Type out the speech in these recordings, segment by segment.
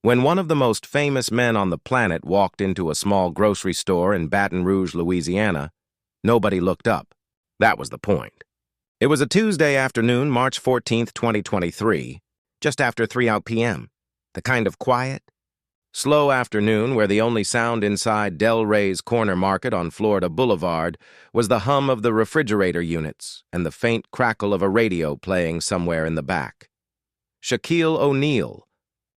When one of the most famous men on the planet walked into a small grocery store in Baton Rouge, Louisiana, nobody looked up. That was the point. It was a Tuesday afternoon, March 14th, 2023, just after 3 p.m. The kind of quiet, slow afternoon where the only sound inside Del Rey's corner market on Florida Boulevard was the hum of the refrigerator units and the faint crackle of a radio playing somewhere in the back. Shaquille O'Neal,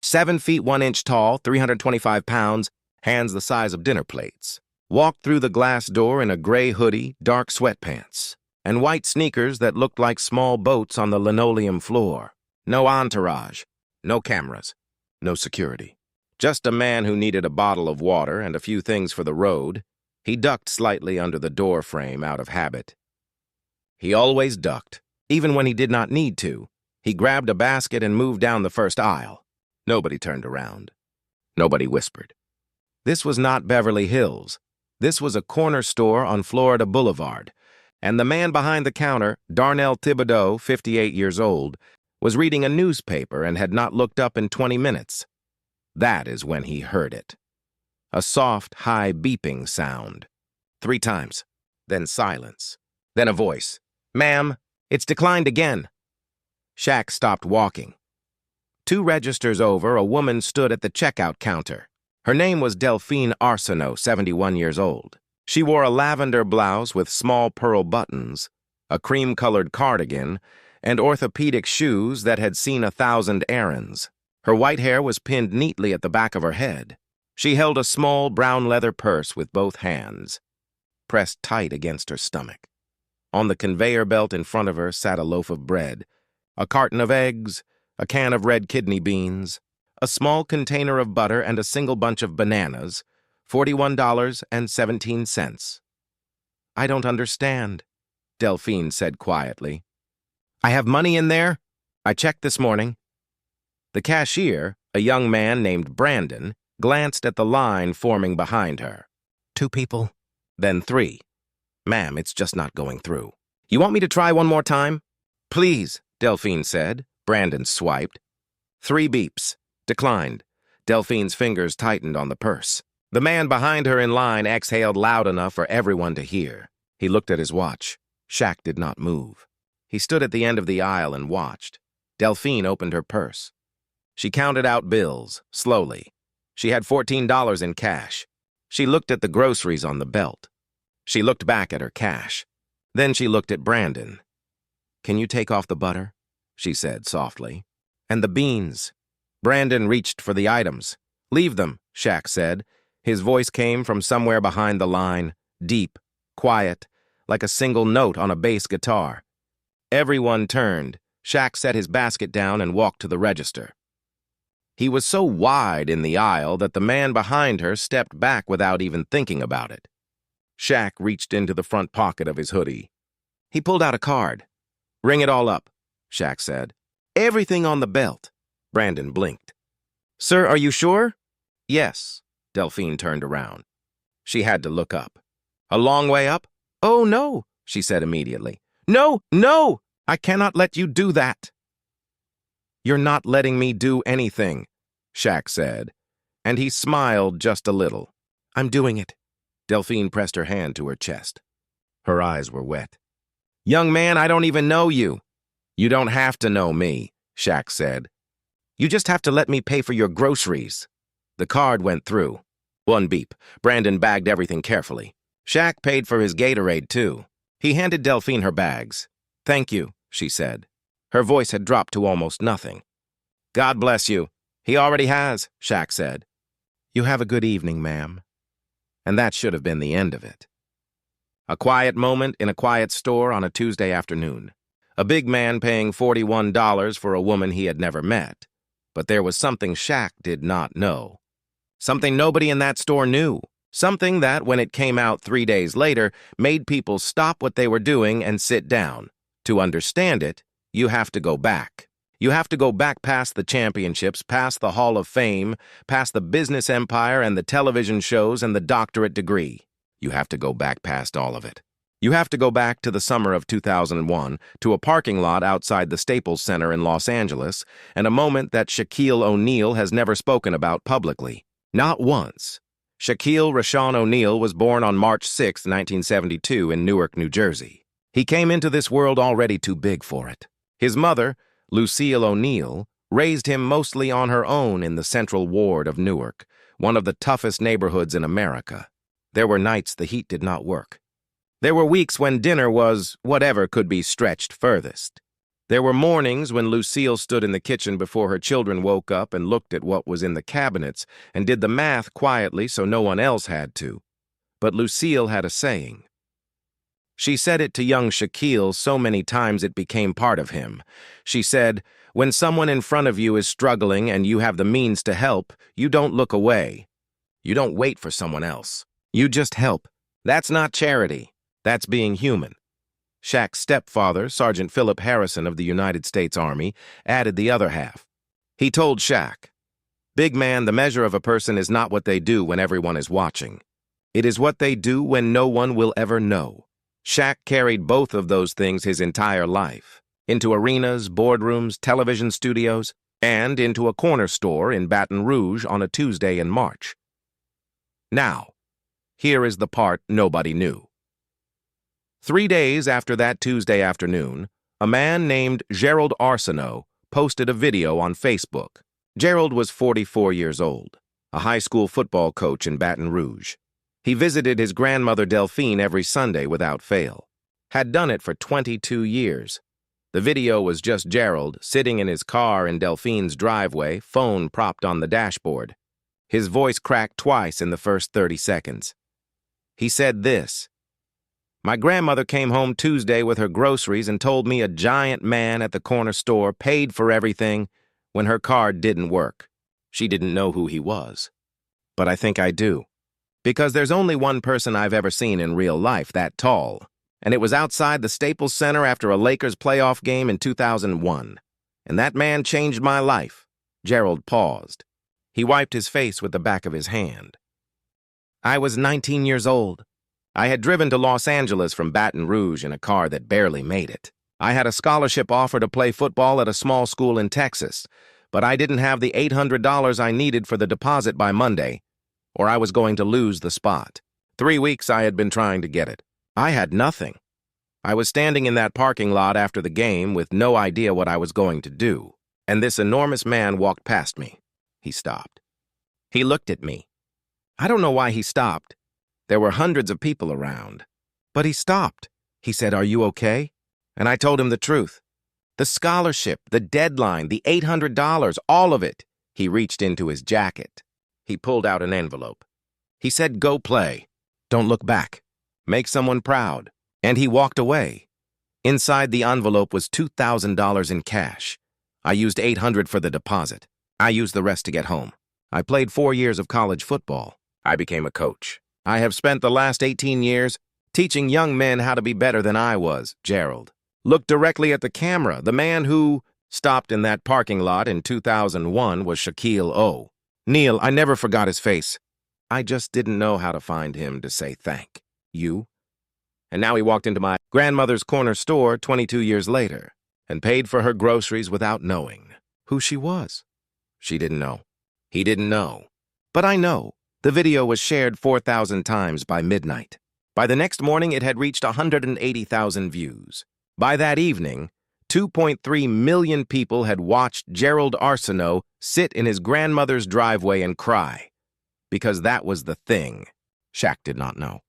7 feet 1 inch tall, 325 pounds, hands the size of dinner plates, walked through the glass door in a gray hoodie, dark sweatpants, and white sneakers that looked like small boats on the linoleum floor. No entourage, no cameras, no security. Just a man who needed a bottle of water and a few things for the road. He ducked slightly under the door frame out of habit. He always ducked, even when he did not need to. He grabbed a basket and moved down the first aisle. Nobody turned around. Nobody whispered. This was not Beverly Hills. This was a corner store on Florida Boulevard, and the man behind the counter, Darnell Thibodeau, 58 years old, was reading a newspaper and had not looked up in 20 minutes. That is when he heard it. A soft, high beeping sound. 3 times. Then silence. Then a voice. "Ma'am, it's declined again." Shaq stopped walking. 2 registers over, a woman stood at the checkout counter. Her name was Delphine Arsenault, 71 years old. She wore a lavender blouse with small pearl buttons, a cream-colored cardigan, and orthopedic shoes that had seen 1,000 errands. Her white hair was pinned neatly at the back of her head. She held a small brown leather purse with both hands, pressed tight against her stomach. On the conveyor belt in front of her sat a loaf of bread, a carton of eggs, a can of red kidney beans, a small container of butter, and a single bunch of bananas, $41.17. "I don't understand," Delphine said quietly. "I have money in there. I checked this morning." The cashier, a young man named Brandon, glanced at the line forming behind her. 2 people, then 3. "Ma'am, it's just not going through. You want me to try one more time?" "Please," Delphine said. Brandon swiped. 3 beeps. Declined. Delphine's fingers tightened on the purse. The man behind her in line exhaled loud enough for everyone to hear. He looked at his watch. Shaq did not move. He stood at the end of the aisle and watched. Delphine opened her purse. She counted out bills, slowly. She had $14 in cash. She looked at the groceries on the belt. She looked back at her cash. Then she looked at Brandon. "Can you take off the butter?" she said softly. "And the beans." Brandon reached for the items. "Leave them," Shaq said. His voice came from somewhere behind the line, deep, quiet, like a single note on a bass guitar. Everyone turned. Shaq set his basket down and walked to the register. He was so wide in the aisle that the man behind her stepped back without even thinking about it. Shaq reached into the front pocket of his hoodie. He pulled out a card. "Ring it all up," Shaq said. "Everything on the belt." Brandon blinked. "Sir, are you sure?" "Yes." Delphine turned around. She had to look up. "A long way up?" "Oh, no," she said immediately. "No, no! I cannot let you do that." "You're not letting me do anything," Shaq said, and he smiled just a little. "I'm doing it." Delphine pressed her hand to her chest. Her eyes were wet. "Young man, I don't even know you." "You don't have to know me," Shaq said. "You just have to let me pay for your groceries." The card went through. 1 beep. Brandon bagged everything carefully. Shaq paid for his Gatorade, too. He handed Delphine her bags. "Thank you," she said. Her voice had dropped to almost nothing. "God bless you." "He already has," Shaq said. "You have a good evening, ma'am." And that should have been the end of it. A quiet moment in a quiet store on a Tuesday afternoon. A big man paying $41 for a woman he had never met. But there was something Shaq did not know. Something nobody in that store knew. Something that, when it came out 3 days later, made people stop what they were doing and sit down. To understand it, you have to go back. You have to go back past the championships, past the Hall of Fame, past the business empire and the television shows and the doctorate degree. You have to go back past all of it. You have to go back to the summer of 2001 to a parking lot outside the Staples Center in Los Angeles and a moment that Shaquille O'Neal has never spoken about publicly. Not once. Shaquille Rashawn O'Neal was born on March 6, 1972 in Newark, New Jersey. He came into this world already too big for it. His mother, Lucille O'Neal, raised him mostly on her own in the Central Ward of Newark, one of the toughest neighborhoods in America. There were nights the heat did not work. There were weeks when dinner was whatever could be stretched furthest. There were mornings when Lucille stood in the kitchen before her children woke up and looked at what was in the cabinets and did the math quietly so no one else had to. But Lucille had a saying. She said it to young Shaquille so many times it became part of him. She said, "When someone in front of you is struggling and you have the means to help, you don't look away. You don't wait for someone else. You just help. That's not charity. That's being human." Shaq's stepfather, Sergeant Philip Harrison of the United States Army, added the other half. He told Shaq, "Big man, the measure of a person is not what they do when everyone is watching. It is what they do when no one will ever know." Shaq carried both of those things his entire life, into arenas, boardrooms, television studios, and into a corner store in Baton Rouge on a Tuesday in March. Now, here is the part nobody knew. 3 days after that Tuesday afternoon, a man named Gerald Arsenault posted a video on Facebook. Gerald was 44 years old, a high school football coach in Baton Rouge. He visited his grandmother Delphine every Sunday without fail. Had done it for 22 years. The video was just Gerald sitting in his car in Delphine's driveway, phone propped on the dashboard. His voice cracked twice in the first 30 seconds. He said this, "My grandmother came home Tuesday with her groceries and told me a giant man at the corner store paid for everything when her card didn't work. She didn't know who he was. But I think I do. Because there's only one person I've ever seen in real life that tall, and it was outside the Staples Center after a Lakers playoff game in 2001. And that man changed my life." Gerald paused. He wiped his face with the back of his hand. "I was 19 years old. I had driven to Los Angeles from Baton Rouge in a car that barely made it. I had a scholarship offer to play football at a small school in Texas, but I didn't have the $800 I needed for the deposit by Monday, or I was going to lose the spot. 3 weeks I had been trying to get it. I had nothing. I was standing in that parking lot after the game with no idea what I was going to do, and this enormous man walked past me." He stopped. He looked at me. I don't know why he stopped. There were hundreds of people around. But he stopped. He said, "Are you okay?" And I told him the truth. The scholarship, the deadline, the $800, all of it. He reached into his jacket. He pulled out an envelope. He said, "Go play. Don't look back. Make someone proud." And he walked away. Inside the envelope was $2,000 in cash. I used $800 for the deposit. I used the rest to get home. I played 4 years of college football. I became a coach. I have spent the last 18 years teaching young men how to be better than I was." Gerald looked directly at the camera. The man who stopped in that parking lot in 2001 was Shaquille O'Neal. I never forgot his face. I just didn't know how to find him to say thank you. And now he walked into my grandmother's corner store 22 years later and paid for her groceries without knowing who she was. She didn't know. He didn't know. But I know. The video was shared 4,000 times by midnight. By the next morning, it had reached 180,000 views. By that evening, 2.3 million people had watched Gerald Arsenault sit in his grandmother's driveway and cry. Because that was the thing. Shaq did not know.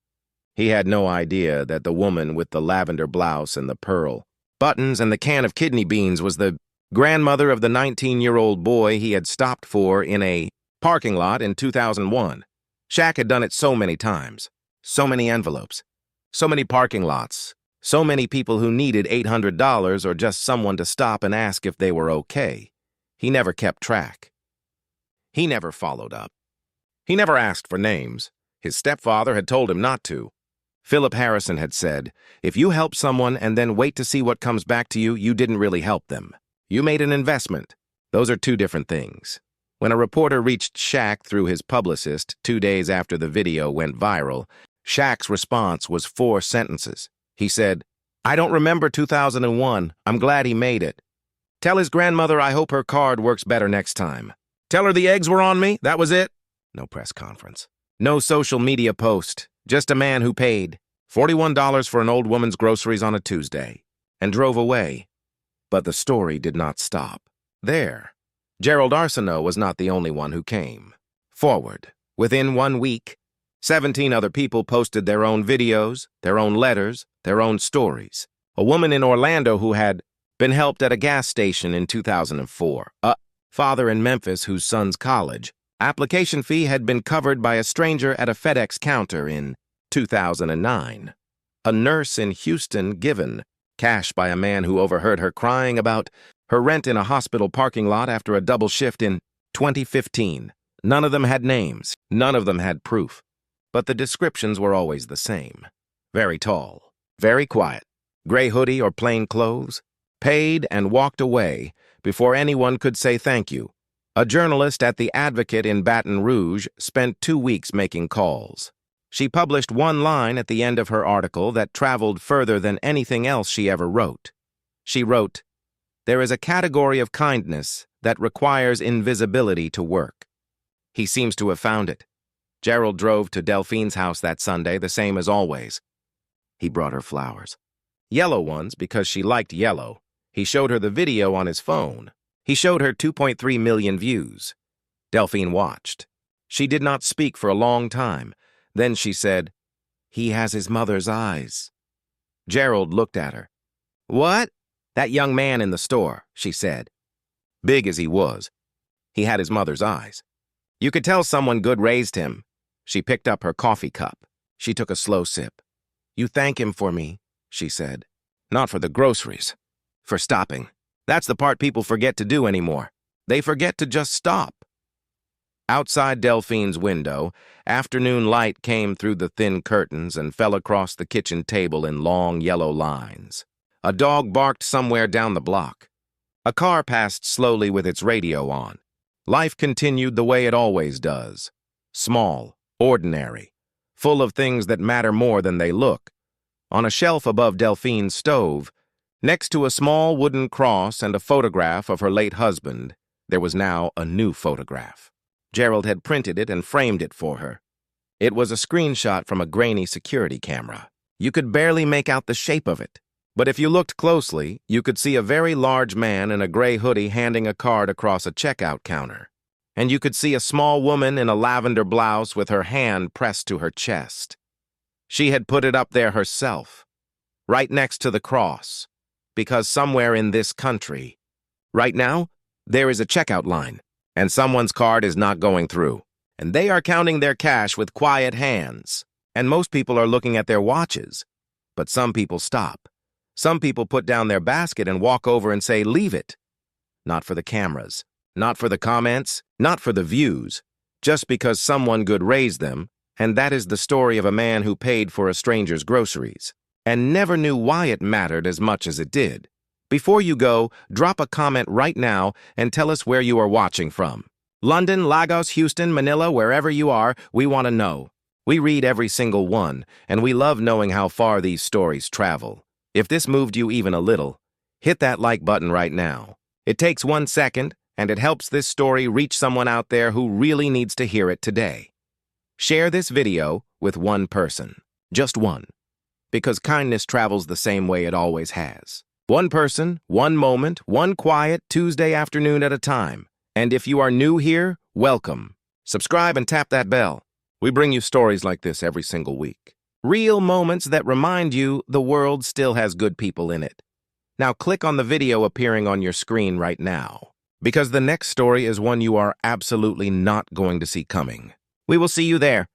He had no idea that the woman with the lavender blouse and the pearl buttons and the can of kidney beans was the grandmother of the 19-year-old boy he had stopped for in a parking lot in 2001. Shaq had done it so many times. So many envelopes. So many parking lots. So many people who needed $800 or just someone to stop and ask if they were okay. He never kept track. He never followed up. He never asked for names. His stepfather had told him not to. Philip Harrison had said, "If you help someone and then wait to see what comes back to you, you didn't really help them. You made an investment." Those are two different things. When a reporter reached Shaq through his publicist 2 days after the video went viral, Shaq's response was 4 sentences. He said, "I don't remember 2001. I'm glad he made it. Tell his grandmother I hope her card works better next time. Tell her the eggs were on me, that was it." No press conference. No social media post. Just a man who paid $41 for an old woman's groceries on a Tuesday and drove away. But the story did not stop there. Gerald Arsenault was not the only one who came forward. Within 1 week, 17 other people posted their own videos, their own letters, their own stories. A woman in Orlando who had been helped at a gas station in 2004. A father in Memphis whose son's college application fee had been covered by a stranger at a FedEx counter in 2009. A nurse in Houston given cash by a man who overheard her crying about her rent in a hospital parking lot after a double shift in 2015. None of them had names. None of them had proof. But the descriptions were always the same. Very tall, very quiet, gray hoodie or plain clothes, paid and walked away before anyone could say thank you. A journalist at The Advocate in Baton Rouge spent 2 weeks making calls. She published one line at the end of her article that traveled further than anything else she ever wrote. She wrote, "There is a category of kindness that requires invisibility to work." He seems to have found it. Gerald drove to Delphine's house that Sunday, the same as always. He brought her flowers. Yellow ones because she liked yellow. He showed her the video on his phone. He showed her 2.3 million views. Delphine watched. She did not speak for a long time. Then she said, "He has his mother's eyes." Gerald looked at her. "What?" "That young man in the store," she said. Big as he was, he had his mother's eyes. You could tell someone good raised him. She picked up her coffee cup. She took a slow sip. "You thank him for me," she said. "Not for the groceries. For stopping. That's the part people forget to do anymore. They forget to just stop." Outside Delphine's window, afternoon light came through the thin curtains and fell across the kitchen table in long yellow lines. A dog barked somewhere down the block. A car passed slowly with its radio on. Life continued the way it always does. Small, ordinary, full of things that matter more than they look. On a shelf above Delphine's stove, next to a small wooden cross and a photograph of her late husband, there was now a new photograph. Gerald had printed it and framed it for her. It was a screenshot from a grainy security camera. You could barely make out the shape of it. But if you looked closely, you could see a very large man in a gray hoodie handing a card across a checkout counter. And you could see a small woman in a lavender blouse with her hand pressed to her chest. She had put it up there herself, right next to the cross, because somewhere in this country, right now, there is a checkout line, and someone's card is not going through, and they are counting their cash with quiet hands, and most people are looking at their watches, but some people stop. Some people put down their basket and walk over and say, "Leave it." Not for the cameras, not for the comments, not for the views, just because someone good raised them, and that is the story of a man who paid for a stranger's groceries, and never knew why it mattered as much as it did. Before you go, drop a comment right now and tell us where you are watching from. London, Lagos, Houston, Manila, wherever you are, we want to know. We read every single one, and we love knowing how far these stories travel. If this moved you even a little, hit that like button right now. It takes 1 second, and it helps this story reach someone out there who really needs to hear it today. Share this video with one person, just one, because kindness travels the same way it always has. One person, one moment, one quiet Tuesday afternoon at a time. And if you are new here, welcome. Subscribe and tap that bell. We bring you stories like this every single week. Real moments that remind you the world still has good people in it. Now click on the video appearing on your screen right now, because the next story is one you are absolutely not going to see coming. We will see you there.